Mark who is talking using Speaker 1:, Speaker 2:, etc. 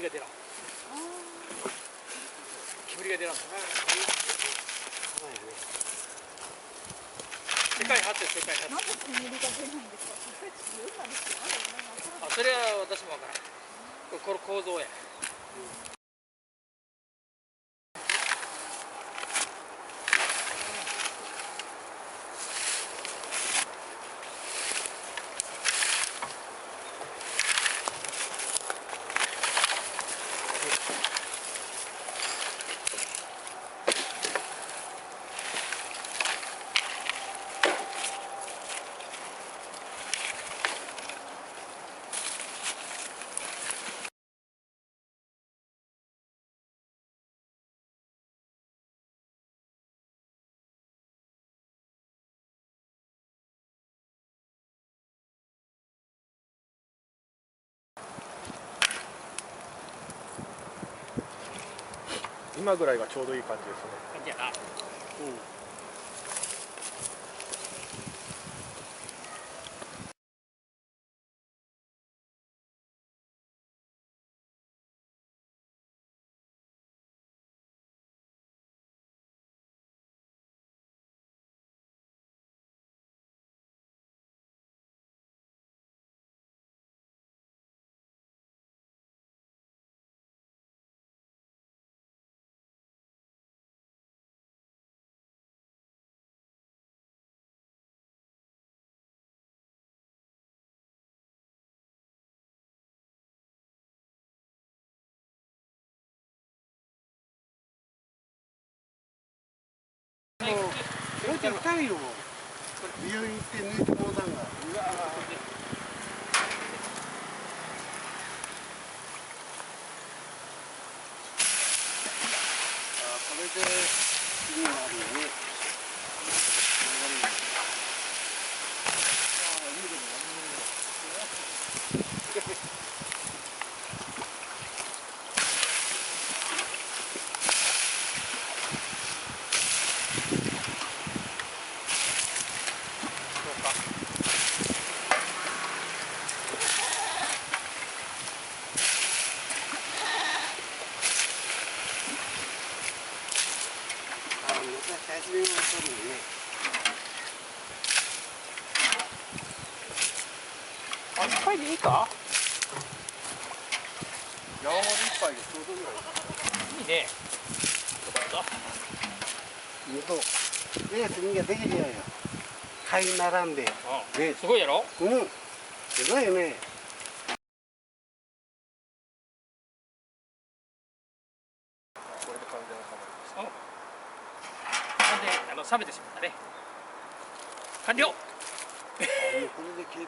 Speaker 1: 煙が出らん。煙が出らん。世界初です、世界初。
Speaker 2: なんで煙が出ないんですか。それ強いからですよ。
Speaker 1: あ、それは私もわからん。これ構造や。
Speaker 3: 今ぐらいがちょうどいい感じですね。
Speaker 1: 感じやな。うん。
Speaker 4: もう、だって痛いよ。病院行って抜いてもうたんが。うわこれで次になるよね。始めましょうね。
Speaker 1: あ、一杯でいいか。
Speaker 3: 山盛り一杯でちょうどぐらい。
Speaker 1: いいね。
Speaker 4: 向こう、レースにができるよ。買い並んで。
Speaker 1: うん。すごいやろ。
Speaker 4: うん。すごいよね。
Speaker 3: これで完全な
Speaker 1: うん。なんで、冷めてしまったね。完了。
Speaker 4: これで経験。